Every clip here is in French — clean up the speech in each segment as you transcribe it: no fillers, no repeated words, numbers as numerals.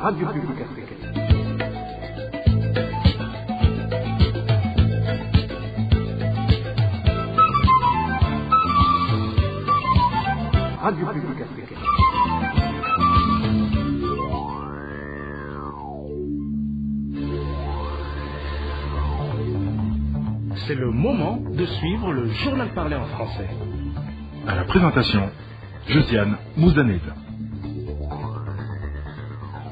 Radio Publique Africaine. Radio Publique Africaine. C'est le moment de suivre le journal parlé en français. À la présentation, Josiane Mouzaned.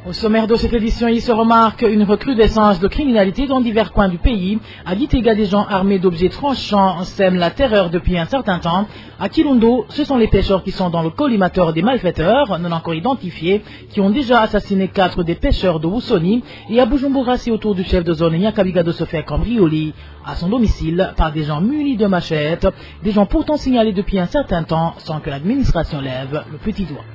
Au sommaire de cette édition, il se remarque une recrudescence de criminalité dans divers coins du pays. À Gitega, des gens armés d'objets tranchants sèment la terreur depuis un certain temps. À Kirundo, ce sont les pêcheurs qui sont dans le collimateur des malfaiteurs, non encore identifiés, qui ont déjà assassiné 4 des pêcheurs de Woussoni. Et à Bujumbura, c'est au tour du chef de zone Nyakabiga de se faire cambrioler à son domicile par des gens munis de machettes, des gens pourtant signalés depuis un certain temps sans que l'administration lève le petit doigt.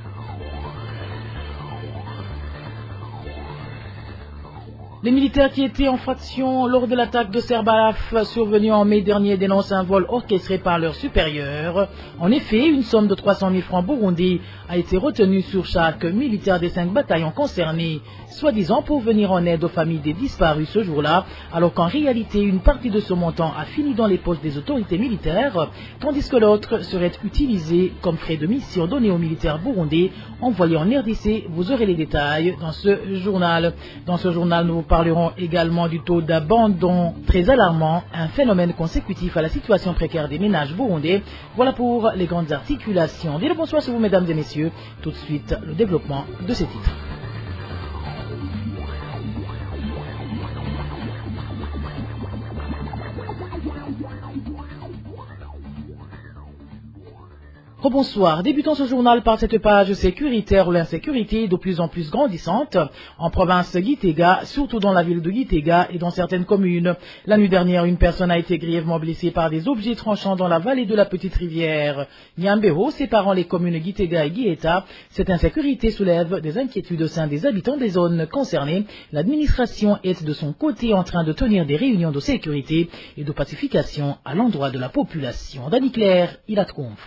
Les militaires qui étaient en faction lors de l'attaque de Serbalaf survenue en mai dernier dénoncent un vol orchestré par leurs supérieurs. En effet, une somme de 300 000 francs burundais a été retenue sur chaque militaire des 5 bataillons concernés, soi-disant pour venir en aide aux familles des disparus ce jour-là, alors qu'en réalité, une partie de ce montant a fini dans les poches des autorités militaires, tandis que l'autre serait utilisé comme frais de mission donnés aux militaires burundais envoyés en RDC. Vous aurez les détails dans ce journal. Dans ce journal, nous parlerons également du taux d'abandon très alarmant, un phénomène consécutif à la situation précaire des ménages burundais. Voilà pour les grandes articulations. Bien le bonsoir sur vous, mesdames et messieurs. Tout de suite, le développement de ces titres. Bonsoir. Débutons ce journal par cette page sécuritaire où l'insécurité de plus en plus grandissante en province Gitega, surtout dans la ville de Gitega et dans certaines communes. La nuit dernière, une personne a été grièvement blessée par des objets tranchants dans la vallée de la petite rivière Nyambero, séparant les communes Gitega et Guieta. Cette insécurité soulève des inquiétudes au sein des habitants des zones concernées. L'administration est de son côté en train de tenir des réunions de sécurité et de pacification à l'endroit de la population. Dany Claire, il a trompe.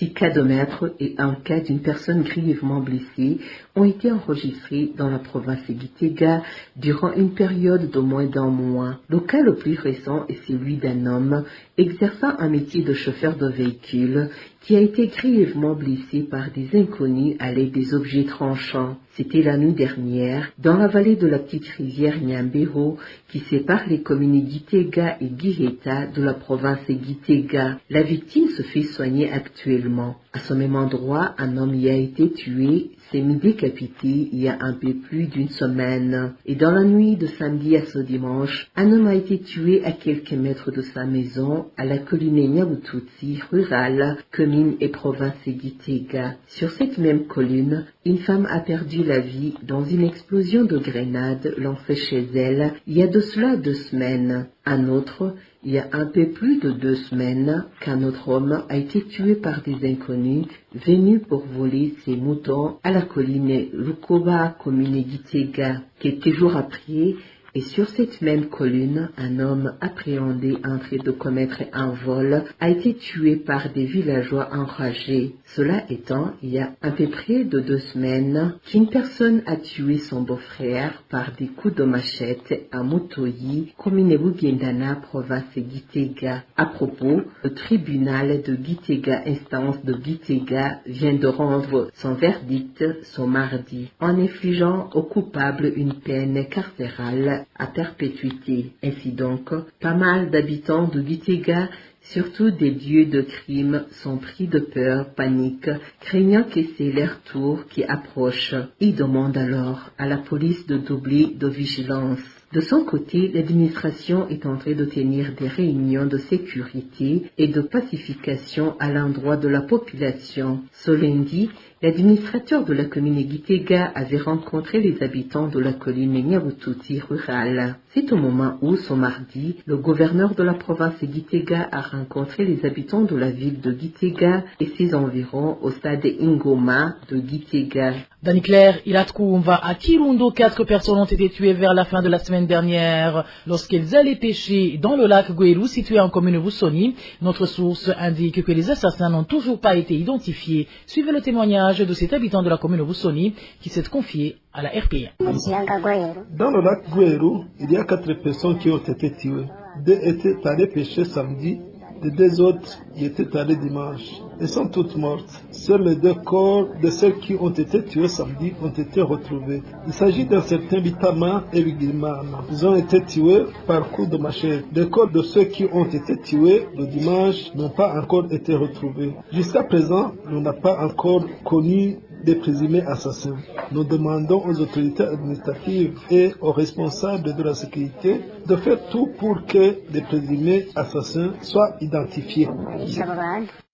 6 cas de meurtre et un cas d'une personne grièvement blessée ont été enregistrés dans la province de Gitega durant une période de moins d'un mois. Le cas le plus récent est celui d'un homme exerçant un métier de chauffeur de véhicule qui a été grièvement blessé par des inconnus à l'aide des objets tranchants. C'était la nuit dernière, dans la vallée de la petite rivière Nyambero, qui sépare les communes Gitega et Guiheta de la province de Gitega. La victime se fait soigner actuellement. À ce même endroit, un homme y a été tué, semi-décapité il y a un peu plus d'une semaine. Et dans la nuit de samedi à ce dimanche, un homme a été tué à quelques mètres de sa maison, à la colline Nyabututsi rurale, commune et province de Gitega. Sur cette même colline, une femme a perdu la vie dans une explosion de grenade lancée chez elle il y a de cela 2 semaines. Un autre, il y a un peu plus de 2 semaines, qu'un autre homme a été tué par des inconnus venus pour voler ses moutons à la colline Lukoba, commune Gitega. Quelques jours après, et sur cette même colline, un homme appréhendé en train de commettre un vol a été tué par des villageois enragés. Cela étant, il y a à peu près de 2 semaines qu'une personne a tué son beau-frère par des coups de machette à Motoyi, commune Bugendana, province de Gitega. À propos, le tribunal de Gitega, instance de Gitega, vient de rendre son verdict ce mardi, en infligeant au coupable une peine carcérale à perpétuité. Ainsi donc, pas mal d'habitants de Gitega, surtout des lieux de crime, sont pris de peur, panique, craignant que c'est leur tour qui approche. Ils demandent alors à la police de doubler de vigilance. De son côté, l'administration est en train de tenir des réunions de sécurité et de pacification à l'endroit de la population. Ce lundi, l'administrateur de la commune Gitega avait rencontré les habitants de la colline Nyabututsi rurale. C'est au moment où, ce mardi, le gouverneur de la province de Gitega a rencontré les habitants de la ville de Gitega et ses environs au stade Ingoma de Gitega. Dany Claire, il a trouvé à Kirundo, 4 personnes ont été tuées vers la fin de la semaine dernière lorsqu'elles allaient pêcher dans le lac Gweru situé en commune Woussoni. Notre source indique que les assassins n'ont toujours pas été identifiés. Suivez le témoignage témoignage de cet habitant de la commune de Boussoni qui s'est confié à la RPA. Dans le lac Gouérou, il y a 4 personnes qui ont été tuées. 2 étaient allées pêcher samedi, les 2 autres y étaient allés dimanche. Elles sont toutes mortes. Seuls les 2 corps de celles qui ont été tuées samedi ont été retrouvés. Il s'agit d'un certain Bitama et Bigimana. Ils ont été tués par coup de machette. Les corps de ceux qui ont été tués le dimanche n'ont pas encore été retrouvés. Jusqu'à présent, on n'a pas encore connu des présumés assassins. Nous demandons aux autorités administratives et aux responsables de la sécurité de faire tout pour que les présumés assassins soient identifiés.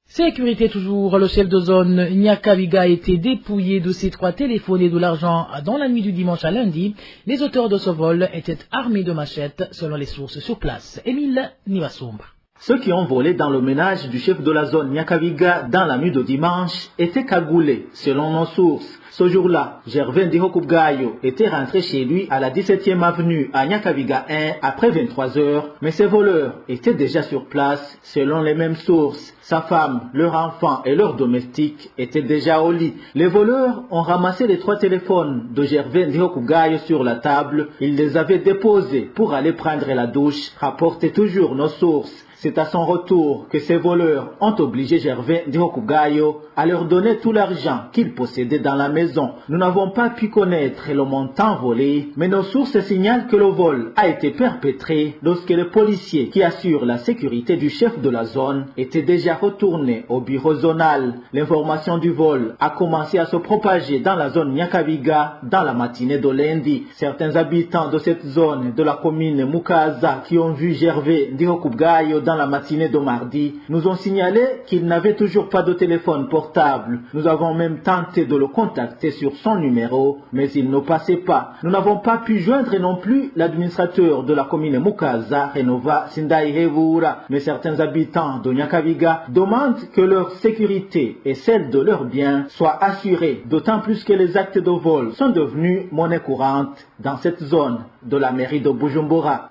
Sécurité toujours, le chef de zone Nyakabiga a été dépouillé de ses 3 téléphones et de l'argent dans la nuit du dimanche à lundi. Les auteurs de ce vol étaient armés de machettes selon les sources sur place. Émile Nivasumba. Ceux qui ont volé dans le ménage du chef de la zone Nyakabiga dans la nuit de dimanche étaient cagoulés, selon nos sources. Ce jour-là, Gervais Ndihokubgayo était rentré chez lui à la 17e avenue à Nyakabiga 1 après 23 heures, mais ses voleurs étaient déjà sur place, selon les mêmes sources. Sa femme, leur enfant et leurs domestiques étaient déjà au lit. Les voleurs ont ramassé les 3 téléphones de Gervais Ndihokubgayo sur la table. Ils les avaient déposés pour aller prendre la douche, rapportent toujours nos sources. C'est à son retour que ces voleurs ont obligé Gervais Ndihokubgayo à leur donner tout l'argent qu'ils possédaient dans la maison. Nous n'avons pas pu connaître le montant volé, mais nos sources signalent que le vol a été perpétré lorsque les policiers qui assurent la sécurité du chef de la zone étaient déjà retournés au bureau zonal. L'information du vol a commencé à se propager dans la zone Nyakabiga dans la matinée de lundi. Certains habitants de cette zone de la commune Mukaza qui ont vu Gervais Ndihokubgayo dans la matinée de mardi nous ont signalé qu'il n'avait toujours pas de téléphone portable. Nous avons même tenté de le contacter sur son numéro, mais il ne passait pas. Nous n'avons pas pu joindre non plus l'administrateur de la commune Mukaza, Renova Sindaihevura, mais certains habitants de Nyakabiga demandent que leur sécurité et celle de leurs biens soient assurées, d'autant plus que les actes de vol sont devenus monnaie courante dans cette zone de la mairie de Bujumbura.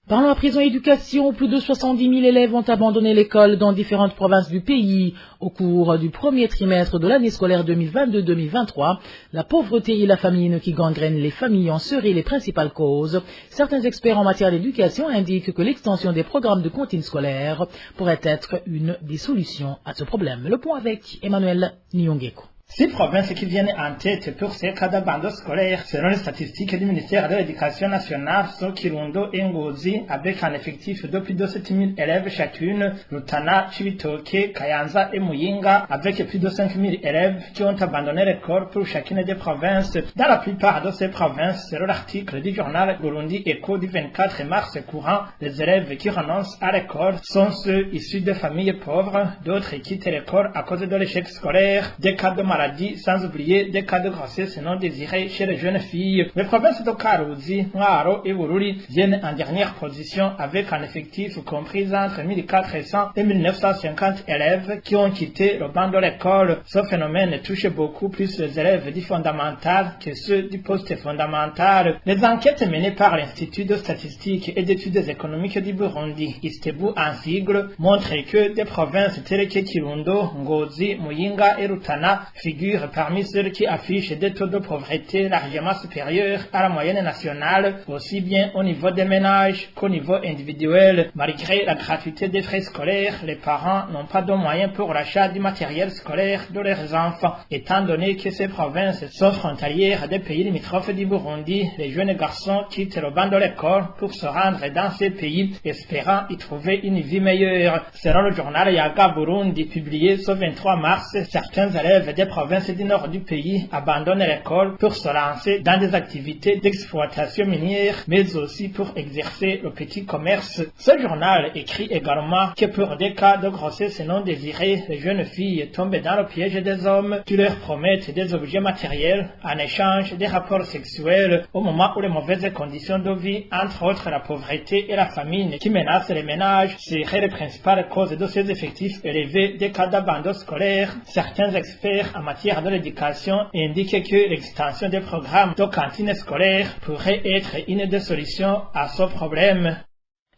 Parlons à présent éducation, plus de 70 000 élèves ont abandonné l'école dans différentes provinces du pays au cours du premier trimestre de l'année scolaire 2022-2023. La pauvreté et la famine qui gangrènent les familles en seraient les principales causes. Certains experts en matière d'éducation indiquent que l'extension des programmes de cantine scolaire pourrait être une des solutions à ce problème. Le point avec Emmanuel Nyongeko. 6 provinces qui viennent en tête pour ces cas d'abandon scolaire, selon les statistiques du ministère de l'Éducation nationale, sont Kirundo et Ngozi, avec un effectif de plus de 7 000 élèves chacune, Rutana, Chibitoke, Kayanza et Muyinga, avec plus de 5 000 élèves qui ont abandonné l'école pour chacune des provinces. Dans la plupart de ces provinces, selon l'article du journal Burundi Echo du 24 mars courant, les élèves qui renoncent à l'école sont ceux issus de familles pauvres, d'autres quittent l'école à cause de l'échec scolaire, des cas de maladie, sans oublier des cas de grossesse non désirés chez les jeunes filles. Les provinces de Karuzi, Mwaro et Bururi viennent en dernière position avec un effectif compris entre 1400 et 1950 élèves qui ont quitté le banc de l'école. Ce phénomène touche beaucoup plus les élèves du fondamental que ceux du post-fondamental. Les enquêtes menées par l'Institut de statistiques et d'études économiques du Burundi, Istebu en sigle, montrent que des provinces telles que Kirundo, Ngozi, Muyinga et Rutana figurent parmi ceux qui affichent des taux de pauvreté largement supérieurs à la moyenne nationale, aussi bien au niveau des ménages qu'au niveau individuel. Malgré la gratuité des frais scolaires, les parents n'ont pas de moyens pour l'achat du matériel scolaire de leurs enfants. Étant donné que ces provinces sont frontalières des pays limitrophes du Burundi, les jeunes garçons quittent le banc de l'école pour se rendre dans ces pays, espérant y trouver une vie meilleure. Selon le journal Yaga Burundi, publié ce 23 mars, certains élèves des provinces du nord du pays abandonnent l'école pour se lancer dans des activités d'exploitation minière, mais aussi pour exercer le petit commerce. Ce journal écrit également que pour des cas de grossesse non désirée, les jeunes filles tombent dans le piège des hommes qui leur promettent des objets matériels en échange des rapports sexuels au moment où les mauvaises conditions de vie, entre autres la pauvreté et la famine qui menacent les ménages, seraient les principales causes de ces effectifs élevés des cas d'abandon scolaire. Certains experts en matière de l'éducation indique que l'extension des programmes de cantines scolaires pourrait être une des solutions à ce problème.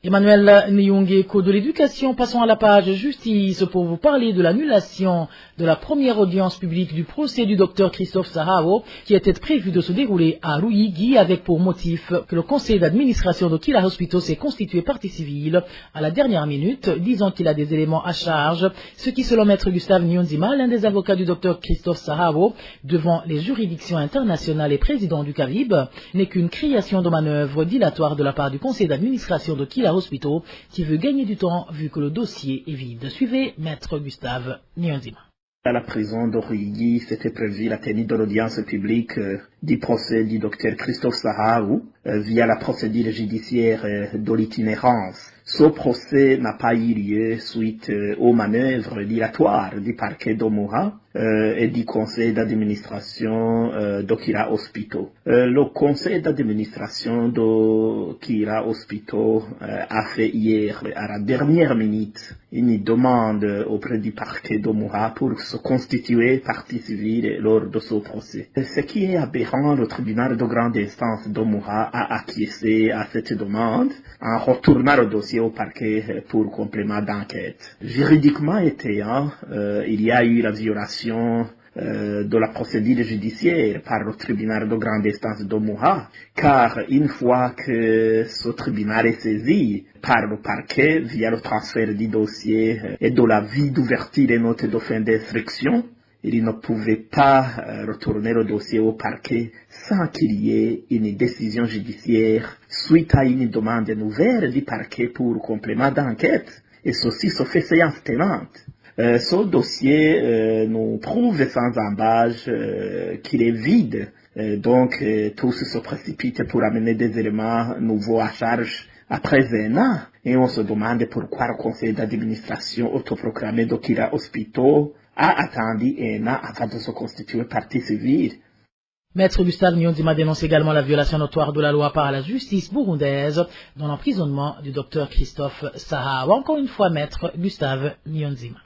Emmanuel Nyongeko de l'éducation, passons à la page justice pour vous parler de l'annulation de la première audience publique du procès du docteur Christophe Sahao qui était prévu de se dérouler à Ruyigi avec pour motif que le conseil d'administration de Kila Hospital s'est constitué partie civile à la dernière minute, disant qu'il a des éléments à charge, ce qui selon maître Gustave Nyonzima, l'un des avocats du docteur Christophe Sahao, devant les juridictions internationales et président du CAVIB, n'est qu'une création de manœuvre dilatoire de la part du conseil d'administration de Kila Hospital qui veut gagner du temps vu que le dossier est vide. Suivez maître Gustave Nyonzima. À la prison de Ruyigi, c'était prévu la tenue de l'audience publique du procès du docteur Christophe Sahao via la procédure judiciaire de l'itinérance. Ce procès n'a pas eu lieu suite aux manœuvres dilatoires du parquet d'Omuha et du conseil d'administration de Kira Hospital. Le conseil d'administration de Kira Hospital a fait hier, à la dernière minute, une demande auprès du parquet d'Omuha pour se constituer partie civile lors de ce procès. Ce qui est aberrant, le tribunal de grande instance d'Omuha a acquiescé à cette demande en retournant le dossier au parquet pour complément d'enquête. Juridiquement étant, il y a eu la violation de la procédure judiciaire par le tribunal de grande instance d'Omuha, car une fois que ce tribunal est saisi par le parquet via le transfert du dossier et de l'avis d'ouverture et note de fin d'instruction, il ne pouvait pas retourner le dossier au parquet sans qu'il y ait une décision judiciaire suite à une demande nouvelle du parquet pour complément d'enquête, et ceci se fait séance tenante. Ce dossier nous prouve sans embâche qu'il est vide, donc tous se précipitent pour amener des éléments nouveaux à charge après un an, et on se demande pourquoi le conseil d'administration autoproclamé de Kira Hospital a attendu un an avant de se constituer partie civile. Maître Gustave Nyonzima dénonce également la violation notoire de la loi par la justice burundaise dans l'emprisonnement du docteur Christophe Sahao. Encore une fois, maître Gustave Nyonzima.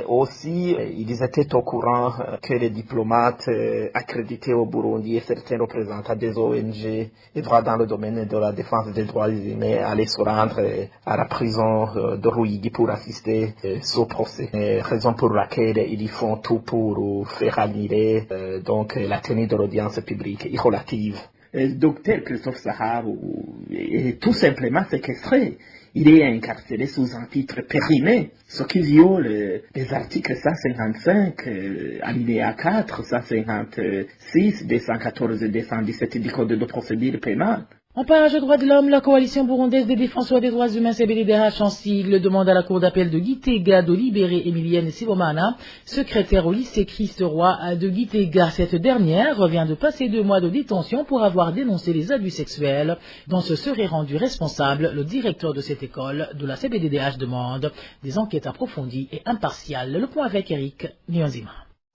Aussi, ils étaient au courant que les diplomates accrédités au Burundi et certains représentants des ONG et droits dans le domaine de la défense des droits humains allaient se rendre à la prison de Ruyigi pour assister au procès. Raison pour laquelle ils font tout pour faire annuler donc la tenue de l'audience publique irrelative. Le docteur Christophe Sahao est tout simplement séquestré. Il est incarcéré sous un titre périmé, ce qui viole les articles 155, alinéa 4, 156, 214 et 217 du Code de procédure pénale. En page droits de l'homme, la coalition burundaise des défenseurs des droits humains CBDDH en sigle demande à la cour d'appel de Gitega de libérer Emilienne Sibomana, secrétaire au lycée Christ-Roi de Gitega. Cette dernière vient de passer 2 mois de détention pour avoir dénoncé les abus sexuels dont se serait rendu responsable le directeur de cette école. De la CBDDH demande des enquêtes approfondies et impartiales. Le point avec Eric Nyonzima.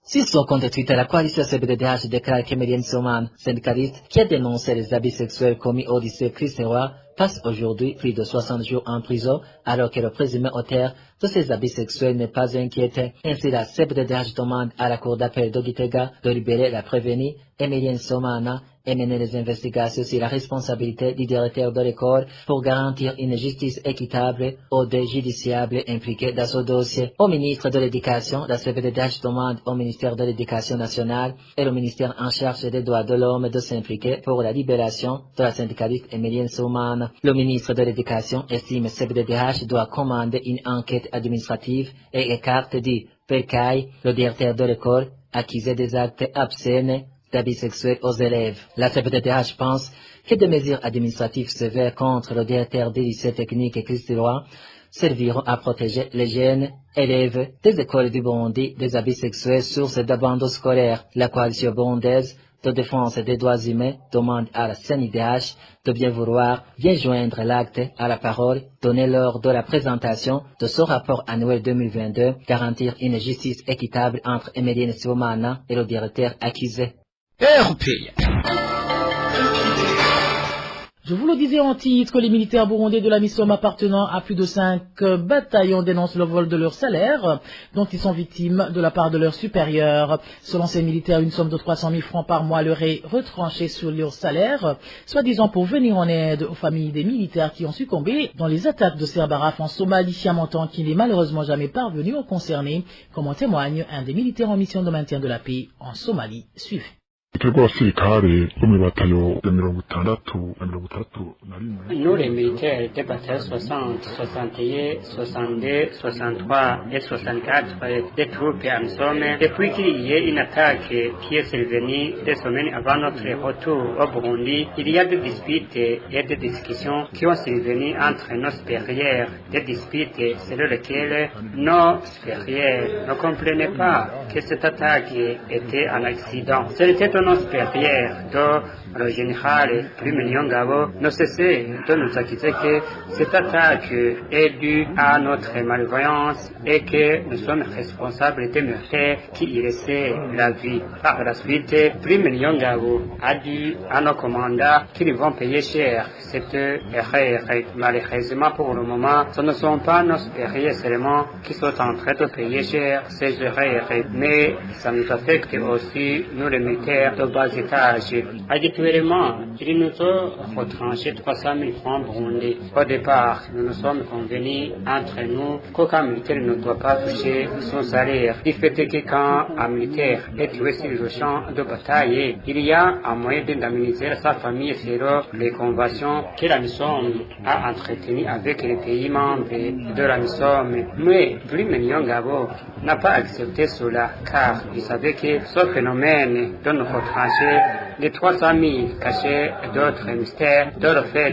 Sur son compte Twitter, la coalition CBDDH déclare qu'Emilienne Soman, syndicaliste, qui a dénoncé les abus sexuels commis au lycée Christ-Roi, passe aujourd'hui plus de 60 jours en prison, alors que le présumé auteur de ces abus sexuels n'est pas inquiété. Ainsi, la CBDDH demande à la cour d'appel de Gitega de libérer la prévenue Emilienne Somana et mener les investigations sur la responsabilité du directeur de l'école pour garantir une justice équitable aux déjudiciables impliqués dans ce dossier. Au ministre de l'Éducation, la CBDDH demande au ministère de l'Éducation nationale et au ministère en charge des droits de l'homme de s'impliquer pour la libération de la syndicaliste Emilienne Somana. Le ministre de l'Éducation estime CBDDH doit commander une enquête administrative et écarte du Percaille, le directeur de l'école, accusé des actes obscènes d'abus sexuels aux élèves. La CBDDH pense que des mesures administratives sévères contre le directeur des lycées techniques et Christ-Roi serviront à protéger les jeunes élèves des écoles du Burundi des abus sexuels sources d'abandon scolaire. La coalition burundaise de défense des droits humains demande à la CNIDH de bien vouloir joindre l'acte à la parole donnée lors de la présentation de ce rapport annuel 2022, garantir une justice équitable entre Emilienne Sibomana et le directeur accusé. Je vous le disais en titre, les militaires burundais de la MISOM appartenant à plus de 5 bataillons dénoncent le vol de leur salaire, dont ils sont victimes de la part de leurs supérieurs. Selon ces militaires, une somme de 300 000 francs par mois leur est retranchée sur leur salaire, soi-disant pour venir en aide aux familles des militaires qui ont succombé dans les attaques de Serbaraf en Somalie, un montant qui n'est malheureusement jamais parvenu aux concernés, comme en témoigne un des militaires en mission de maintien de la paix en Somalie. Suivez. Nous, les militaires des batailles 60, 61, 62, 63 et 64 des troupes en Somme, depuis qu'il y ait une attaque qui est survenue des semaines avant notre retour au Burundi, il y a des disputes et des discussions qui ont survenu entre nos supérieurs, des disputes selon lesquelles nos supérieurs ne comprenaient pas que cette attaque était un accident. C'était nos supérieurs, dont le général Prime Nyongabo ne cessait de nous accuser que cette attaque est due à notre malvoyance et que nous sommes responsables des meurtres qui y laissaient la vie. Par la suite, Prime Nyongabo a dit à nos commandants qu'ils vont payer cher cette erreur. Malheureusement pour le moment, ce ne sont pas nos supérieurs seulement qui sont en train de payer cher ces erreurs, mais ça nous affecte aussi nous les militaires de bas étage. Actuellement, il nous a retranché 300 000 francs burundais. Au départ, nous nous sommes convenus entre nous qu'aucun militaire ne doit pas toucher son salaire. Du fait que quand un militaire est tué sur le champ de bataille, il y a un moyen d'indemniser sa famille selon les conventions que la MISOM a entretenues avec les pays membres de la MISOM. Mais Prime Nyongabo n'a pas accepté cela car il savait que ce phénomène de nous retrancher les 300 000 cachets d'autres mystères, de le fait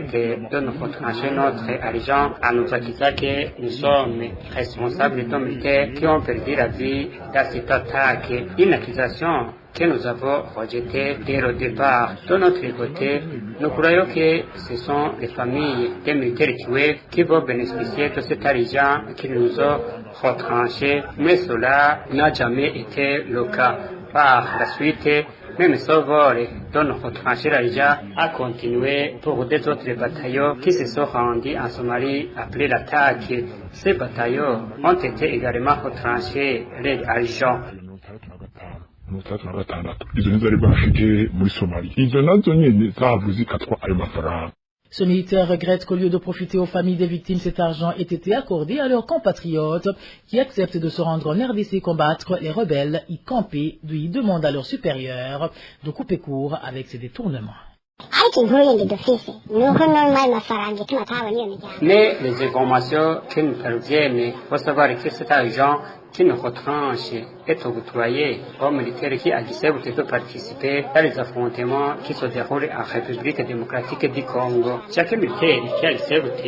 de nous retrancher notre argent en nous accusant que nous sommes responsables de militaires qui ont perdu la vie dans cette attaque. Une accusation que nous avons rejetée dès le départ. De notre côté, nous croyons que ce sont les familles des militaires tués qui vont bénéficier de cet argent qui nous ont retranché, mais cela n'a jamais été le cas. Par la suite, même ce vol de notre retranché l'argent a continué pour des autres bataillons qui se sont rendus en Somalie après l'attaque. Ces bataillons ont été également retranchés l'argent. Ce militaire regrette qu'au lieu de profiter aux familles des victimes, cet argent ait été accordé à leurs compatriotes qui acceptent de se rendre en RDC combattre les rebelles, y camper, d'où ils demandent à leurs supérieurs de couper court avec ces détournements. Mais les informations qui nous parviennent pour savoir que cet argent qui nous retranche est octroyé aux militaires qui acceptent de participer à les affrontements qui se déroulent en République démocratique du Congo. Chaque militaire qui accepte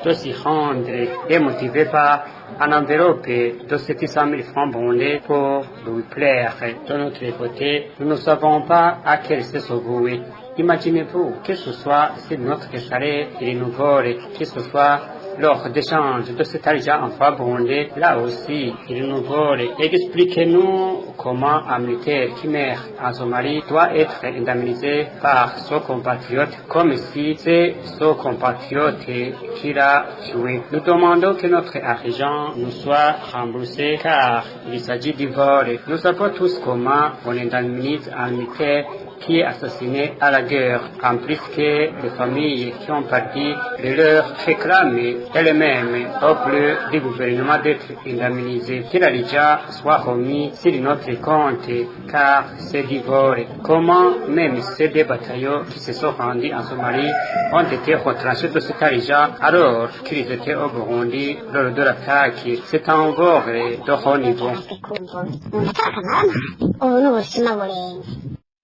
de s'y rendre est motivé par un enveloppe de 700 000 francs burundais pour lui plaire. De notre côté, nous ne savons pas à quel se vouer. Imaginez-vous que ce soit si notre salaire est nouveau, que ce soit lors d'échange de cet argent en francs burundais, là aussi, il nous vole. Expliquez-nous comment un militaire qui meurt en Somalie doit être indemnisé par son compatriote, comme si c'est son compatriote qui l'a tué. Nous demandons que notre argent nous soit remboursé car il s'agit du vol. Nous savons tous comment on indemnise un militaire qui est assassiné à la guerre, en plus que les familles qui ont parti de leur réclament elles-mêmes au plus du gouvernement d'être indemnisées. Que l'argent soit remis sur notre compte, car c'est du vol. Comment même ces deux bataillons qui se sont rendus en Somalie ont été retranchés de cet argent alors qu'ils étaient au Burundi lors de l'attaque. C'est un vol de haut niveau.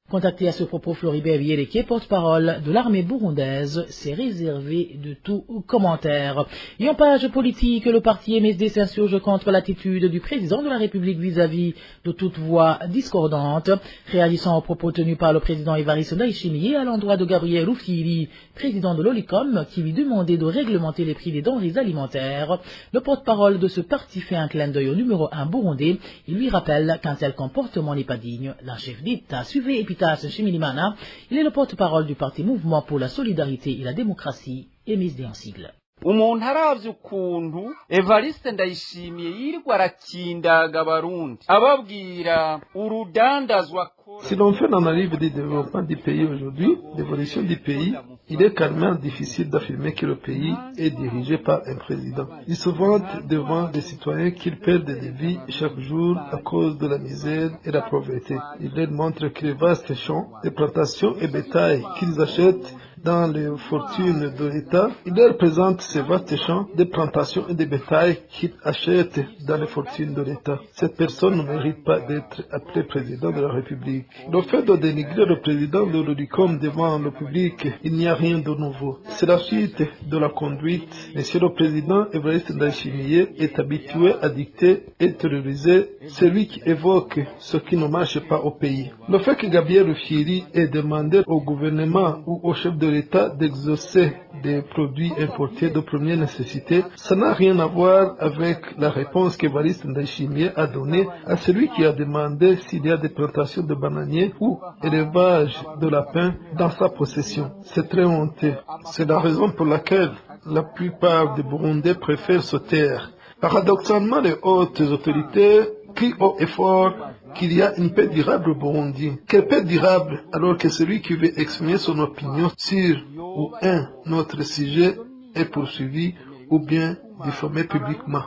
Contacté à ce propos, Floribert Vieleke, porte-parole de l'armée burundaise, s'est réservé de tout commentaire. Et en page politique, le parti MSD s'insurge contre l'attitude du président de la République vis-à-vis de toute voix discordante, réagissant aux propos tenus par le président Évariste Ndayishimiye à l'endroit de Gabriel Rufyiri, président de l'OLICOM, qui lui demandait de réglementer les prix des denrées alimentaires. Le porte-parole de ce parti fait un clin d'œil au numéro 1 burundais. Il lui rappelle qu'un tel comportement n'est pas digne d'un chef d'État. Suivez Fitas Chimilimana. Il est le porte-parole du parti Mouvement pour la solidarité et la démocratie, MSD en sigle. Umuntu aravye ukuntu Evariste Ndayishimiye yirirwa arakindaga abarundi ababwira urudandazwa. Si l'on fait l'analyse du développement du pays aujourd'hui, l'évolution du pays, il est carrément difficile d'affirmer que le pays est dirigé par un président. Il se vante devant des citoyens qu'ils perdent des vies chaque jour à cause de la misère et la pauvreté. Il leur montre que les vastes champs, les plantations et bétail qu'ils achètent dans les fortunes de l'État, il leur présente ces vastes champs, des plantations et des bétails qu'ils achètent dans les fortunes de l'État. Cette personne ne mérite pas d'être appelée président de la République. Le fait de dénigrer le président de l'UDICOM devant le public, il n'y a rien de nouveau. C'est la suite de la conduite. Monsieur le président Evariste Ndayishimiye est habitué à dicter et terroriser celui qui évoque ce qui ne marche pas au pays. Le fait que Gabriel Rufyiri ait demandé au gouvernement ou au chef de l'État d'exaucer des produits importés de première nécessité, ça n'a rien à voir avec la réponse qu'Evariste Ndayishimiye a donnée à celui qui a demandé s'il y a des plantations de bananiers ou élevage de lapins dans sa possession. C'est très honteux. C'est la raison pour laquelle la plupart des Burundais préfèrent se taire. Paradoxalement, les hautes autorités crient haut et fort qu'il y a une paix durable au Burundi. Quelle paix durable alors que celui qui veut exprimer son opinion sur ou un autre sujet est poursuivi ou bien diffamé publiquement.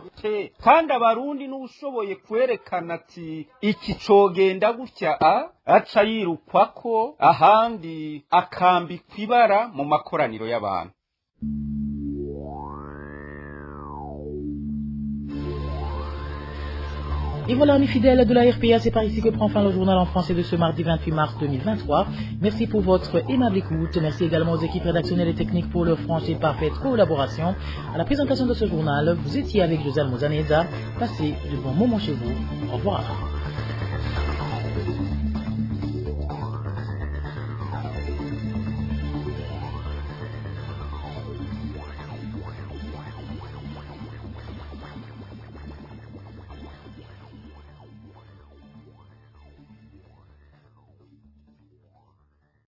Kandi abarundi n'ushoboye kwerekana ati iki cogenda gutya aca yirukwako ahandi akambikwa ibara mu makoraniro y'abantu. Et voilà, amis fidèles de la RPA, c'est par ici que prend fin le journal en français de ce mardi 28 mars 2023. Merci pour votre aimable écoute. Merci également aux équipes rédactionnelles et techniques pour leur franche et parfaite collaboration. À la présentation de ce journal, vous étiez avec Josiane Mouzaneza. Passez de bons moments chez vous. Au revoir.